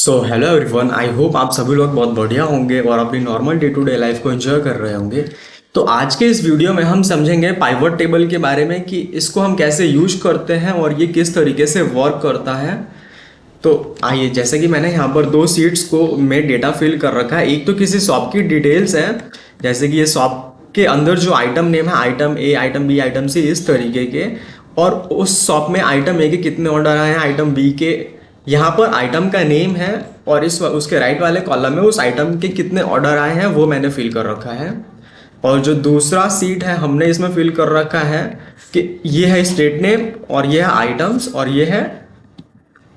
So hello everyone, I hope आप सभी लोग बहुत बढ़िया होंगे और अपनी normal day to day life को एंजॉय कर रहे होंगे। तो आज के इस वीडियो में हम समझेंगे पाइवट टेबल के बारे में कि इसको हम कैसे यूज करते हैं और ये किस तरीके से वर्क करता है। तो आइए, जैसे कि मैंने यहाँ पर दो सीट्स को में डेटा फिल कर रखा है। एक तो किसी शॉप की डिटेल्स है, जैसे कि ये शॉप के अंदर जो आइटम नेम है, आइटम ए, आइटम बी, आइटम सी, इस तरीके के। और उस शॉप में आइटम ए के कितने ऑर्डर आए हैं, आइटम बी के यहाँ पर आइटम का नेम है, और इस उसके राइट वाले कॉलम में उस आइटम के कितने ऑर्डर आए हैं वो मैंने फिल कर रखा है। और जो दूसरा सीट है हमने इसमें फिल कर रखा है कि ये है स्टेट नेम, और ये है आइटम्स, और ये है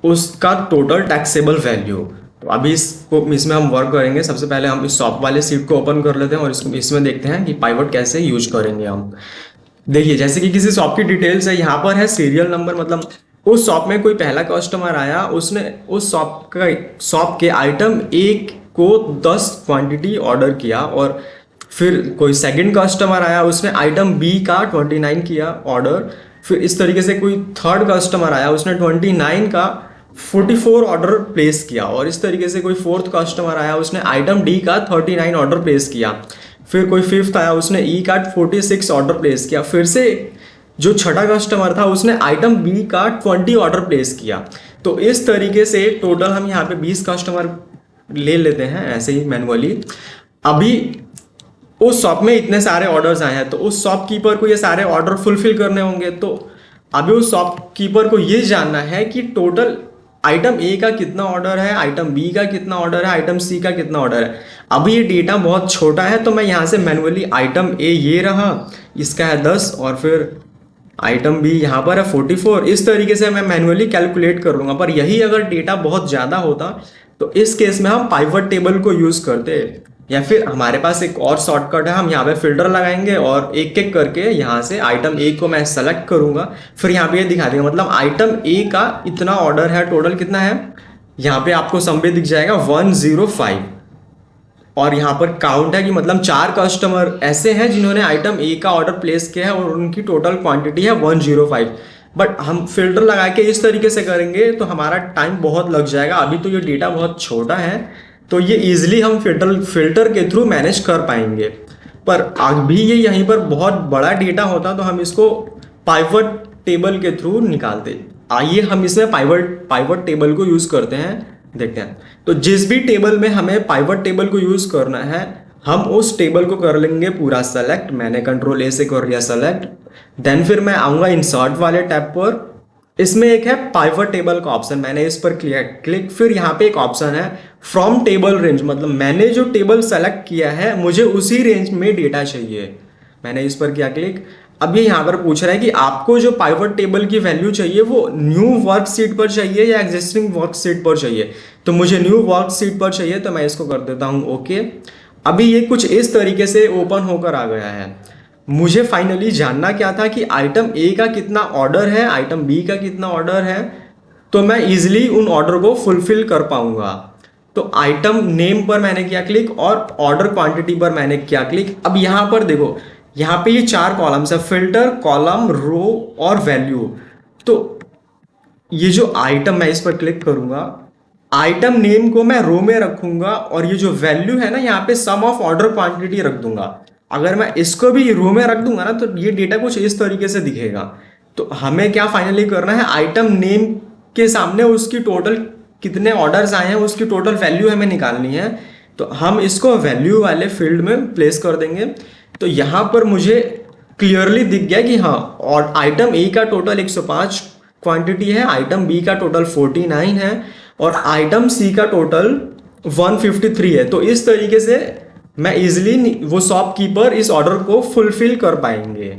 उसका टोटल टैक्सेबल वैल्यू। तो अभी इसमें हम वर्क करेंगे। सबसे पहले हम इस शॉप वाले सीट को ओपन कर लेते हैं और इसमें देखते हैं कि पाइवट कैसे यूज करेंगे हम। देखिए, जैसे कि किसी शॉप की डिटेल्स है, यहाँ पर है सीरियल नंबर, मतलब उस शॉप में कोई पहला कस्टमर आया, उसने उस शॉप के आइटम एक को 10 क्वांटिटी ऑर्डर किया। और फिर कोई सेकंड कस्टमर आया, उसने आइटम बी का 29 किया ऑर्डर। फिर इस तरीके से कोई थर्ड कस्टमर आया, उसने 29 का 44 ऑर्डर प्लेस किया। और इस तरीके से कोई फोर्थ कस्टमर आया, उसने आइटम डी का 39 ऑर्डर प्लेस किया। फिर कोई फिफ्थ आया, उसने ई का 46 ऑर्डर प्लेस किया। फिर से जो छठा कस्टमर था, उसने आइटम बी का 20 ऑर्डर प्लेस किया। तो इस तरीके से टोटल हम यहाँ पे 20 कस्टमर ले लेते हैं ऐसे ही मैनुअली। अभी उस शॉप में इतने सारे ऑर्डर्स आए हैं, तो उस शॉपकीपर को ये सारे ऑर्डर फुलफिल करने होंगे। तो अभी उस शॉपकीपर को ये जानना है कि टोटल आइटम ए का कितना ऑर्डर है, आइटम बी का कितना ऑर्डर है, आइटम सी का कितना ऑर्डर है। अभी ये डेटा बहुत छोटा है, तो मैं यहाँ से मैनुअली आइटम ए ये रहा, इसका है 10, और फिर आइटम बी यहाँ पर है 44। इस तरीके से मैं मैनुअली कैलकुलेट कर लूँगा। पर यही अगर डेटा बहुत ज़्यादा होता तो इस केस में हम पाइवट टेबल को यूज़ करते, या फिर हमारे पास एक और शॉर्टकट है। हम यहाँ पे फिल्टर लगाएंगे और एक एक करके यहाँ से आइटम ए को मैं सेलेक्ट करूँगा, फिर यहाँ पे ये दिखा देगा, मतलब आइटम ए का इतना ऑर्डर है, टोटल कितना है, यहाँ पे आपको सम भी दिख जाएगा 105। और यहाँ पर काउंट है कि मतलब 4 कस्टमर ऐसे हैं जिन्होंने आइटम ए का ऑर्डर प्लेस किया है और उनकी टोटल क्वांटिटी है 105। बट हम फिल्टर लगा के इस तरीके से करेंगे तो हमारा टाइम बहुत लग जाएगा। अभी तो ये डेटा बहुत छोटा है, तो ये इजीली हम फिल्टर के थ्रू मैनेज कर पाएंगे। पर अभी ये यहीं पर बहुत बड़ा डेटा होता तो हम इसको पाइवट टेबल के थ्रू निकालते। आइए हम इसमें पाइवट टेबल को यूज़ करते हैं, देखते हैं। तो जिस भी टेबल में हमें पाइवट टेबल को यूज़ करना है, हम उस टेबल को कर लेंगे पूरा सेलेक्ट। मैंने कंट्रोल ए से कर लिया सेलेक्ट। देन फिर मैं आऊँगा इंसर्ट वाले टैब पर। इसमें एक है पाइवट टेबल का ऑप्शन, मैंने इस पर क्लिक। फिर यहाँ पे एक ऑप्शन है फ्रॉम टेबल रेंज, मतलब मैंने जो टेबल सेलेक्ट किया है मुझे उसी रेंज में डेटा चाहिए। मैंने इस पर किया क्लिक। अब ये यहाँ पर पूछ रहा है कि आपको जो पाइवट टेबल की वैल्यू चाहिए वो न्यू वर्कशीट पर चाहिए या एग्जिस्टिंग वर्कशीट पर चाहिए। तो मुझे न्यू वर्कशीट पर चाहिए, तो मैं इसको कर देता हूँ ओके। अभी ये कुछ इस तरीके से ओपन होकर आ गया है। मुझे फाइनली जानना क्या था कि आइटम ए का कितना ऑर्डर है, आइटम बी का कितना ऑर्डर है, तो मैं इजिली उन ऑर्डर को फुलफिल कर पाऊंगा। तो आइटम नेम पर मैंने किया क्लिक और ऑर्डर क्वांटिटी पर मैंने किया क्लिक। अब यहाँ पर देखो, यहाँ पे ये 4 कॉलम्स है, फिल्टर, कॉलम, रो और वैल्यू। तो ये जो आइटम, मैं इस पर क्लिक करूंगा, आइटम नेम को मैं रो में रखूंगा और ये जो वैल्यू है ना, यहाँ पे सम ऑफ ऑर्डर क्वांटिटी रख दूंगा। अगर मैं इसको भी रो में रख दूंगा ना, तो ये डेटा कुछ इस तरीके से दिखेगा। तो हमें क्या फाइनली करना है, आइटम नेम के सामने उसकी टोटल कितने ऑर्डर्स आए हैं उसकी टोटल वैल्यू हमें निकालनी है। तो हम इसको वैल्यू वाले फील्ड में प्लेस कर देंगे। तो यहाँ पर मुझे क्लियरली दिख गया कि हाँ, और आइटम ए का टोटल 105 क्वांटिटी है, आइटम बी का टोटल 49 है, और आइटम सी का टोटल 153 है। तो इस तरीके से मैं इजिली वो शॉपकीपर इस ऑर्डर को फुलफिल कर पाएंगे।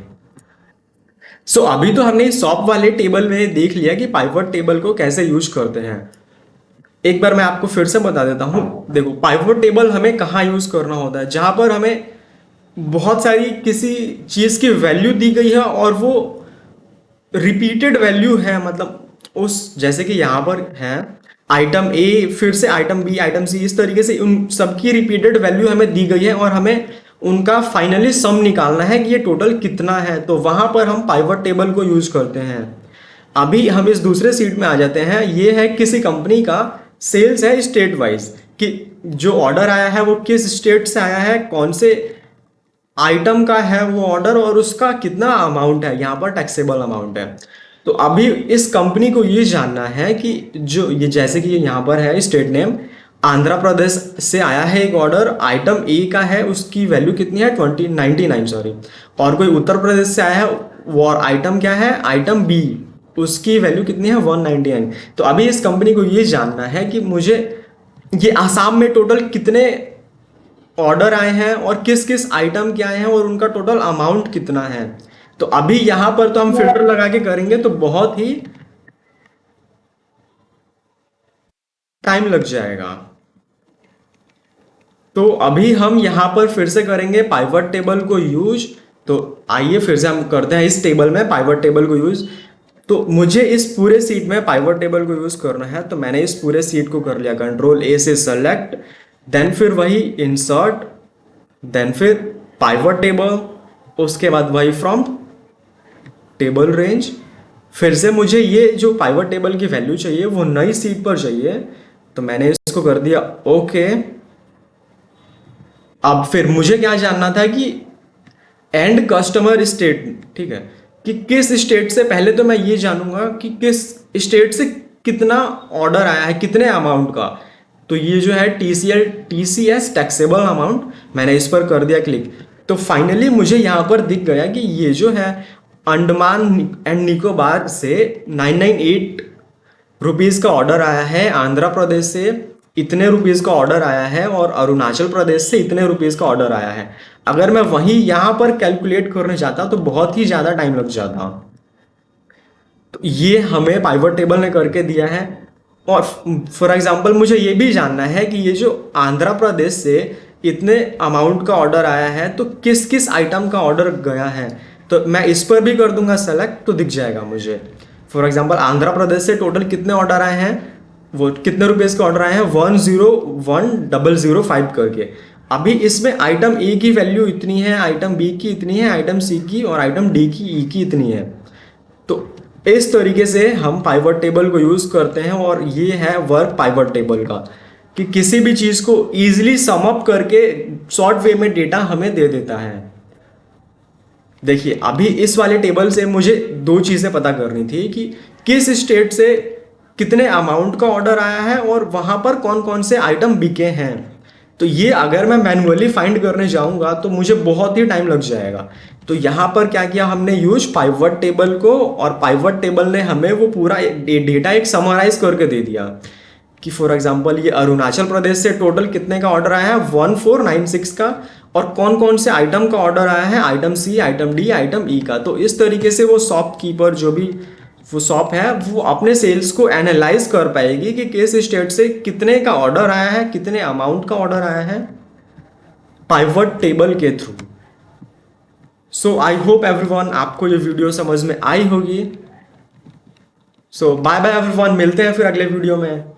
सो अभी तो हमने इस शॉप वाले टेबल में देख लिया कि पाइवट टेबल को कैसे यूज करते हैं। एक बार मैं आपको फिर से बता देता हूँ। देखो, पाइवट टेबल हमें कहाँ यूज करना होता है, जहां पर हमें बहुत सारी किसी चीज की वैल्यू दी गई है और वो रिपीटेड वैल्यू है, मतलब उस, जैसे कि यहाँ पर है आइटम ए, फिर से आइटम बी, आइटम सी, इस तरीके से उन सबकी रिपीटेड वैल्यू हमें दी गई है और हमें उनका फाइनली सम निकालना है कि ये टोटल कितना है। तो वहां पर हम पाइवट टेबल को यूज करते हैं। अभी हम इस दूसरे सीट में आ जाते हैं। ये है किसी कंपनी का सेल्स है स्टेट वाइज, कि जो ऑर्डर आया है वो किस स्टेट से आया है, कौन से आइटम का है वो ऑर्डर, और उसका कितना अमाउंट है, यहाँ पर टैक्सेबल अमाउंट है। तो अभी इस कंपनी को ये जानना है कि जो ये, जैसे कि ये यहाँ पर है स्टेट नेम, आंध्र प्रदेश से आया है एक ऑर्डर, आइटम ए का है, उसकी वैल्यू कितनी है 2099 सॉरी, और कोई उत्तर प्रदेश से आया है वो, और आइटम क्या है आइटम बी, उसकी वैल्यू कितनी है 199। तो अभी इस कंपनी को ये जानना है कि मुझे ये आसाम में टोटल कितने ऑर्डर आए हैं और किस किस आइटम के आए हैं और उनका टोटल अमाउंट कितना है। तो अभी यहां पर तो हम फिल्टर लगा के करेंगे तो बहुत ही टाइम लग जाएगा। तो अभी हम यहां पर फिर से करेंगे पाइवट टेबल को यूज। तो आइए फिर से हम करते हैं इस टेबल में पाइवट टेबल को यूज। तो मुझे इस पूरे सीट में पाइवट टेबल को यूज करना है, तो मैंने इस पूरे सीट को कर लिया कंट्रोल ए से सेलेक्ट, देन फिर वही इंसर्ट, देन फिर पाइवट टेबल, उसके बाद वही फ्रॉम टेबल रेंज। फिर से मुझे ये जो पाइवट टेबल की वैल्यू चाहिए वो नई सीट पर चाहिए, तो मैंने इसको कर दिया ओके। अब फिर मुझे क्या जानना था कि एंड कस्टमर स्टेट, ठीक है, कि किस स्टेट से, पहले तो मैं ये जानूंगा कि किस स्टेट से कितना ऑर्डर आया है, कितने अमाउंट का। तो ये जो है TCS टैक्सेबल अमाउंट, मैंने इस पर कर दिया क्लिक। तो फाइनली मुझे यहाँ पर दिख गया कि ये जो है अंडमान एंड निकोबार से 998 रुपीज़ का ऑर्डर आया है, आंध्र प्रदेश से इतने रुपीज़ का ऑर्डर आया है, और अरुणाचल प्रदेश से इतने रुपीज़ का ऑर्डर आया है। अगर मैं वही यहाँ पर कैलकुलेट करने जाता तो बहुत ही ज़्यादा टाइम लग जाता। तो ये हमें पाइवट टेबल ने करके दिया है। और फॉर एग्जांपल मुझे ये भी जानना है कि ये जो आंध्र प्रदेश से इतने अमाउंट का ऑर्डर आया है तो किस किस आइटम का ऑर्डर गया है। तो मैं इस पर भी कर दूंगा सेलेक्ट, तो दिख जाएगा मुझे। फॉर एग्जांपल आंध्र प्रदेश से टोटल कितने ऑर्डर आए हैं, वो कितने रुपीज़ के ऑर्डर आए हैं 101,005 करके। अभी इसमें आइटम ए की वैल्यू इतनी है, आइटम बी की इतनी है, आइटम सी की और आइटम डी की ई की इतनी है। तो इस तरीके से हम पाइवट टेबल को यूज़ करते हैं, और ये है वर्क पाइवट टेबल का, कि किसी भी चीज़ को ईजिली सम अप करके शॉर्ट वे में डेटा हमें दे देता है। देखिए अभी इस वाले टेबल से मुझे दो चीज़ें पता करनी थी कि किस स्टेट से कितने अमाउंट का ऑर्डर आया है और वहाँ पर कौन कौन से आइटम बिके हैं। तो ये अगर मैं मैन्युअली फाइंड करने जाऊँगा तो मुझे बहुत ही टाइम लग जाएगा। तो यहाँ पर क्या किया हमने यूज पाइवट टेबल को, और पाइवट टेबल ने हमें वो पूरा डेटा एक समराइज करके दे दिया कि फॉर एग्जांपल ये अरुणाचल प्रदेश से टोटल कितने का ऑर्डर आया है 1496 का, और कौन कौन से आइटम का ऑर्डर आया है आइटम सी, आइटम डी, आइटम ई का। तो इस तरीके से वो शॉपकीपर जो भी वो शॉप है वो अपने सेल्स को एनालाइज कर पाएगी कि किस स्टेट से कितने का ऑर्डर आया है, कितने अमाउंट का ऑर्डर आया है पाइवट टेबल के through. So I hope everyone आपको ये वीडियो समझ में आई होगी। सो बाय बाय एवरीवन, मिलते हैं फिर अगले वीडियो में।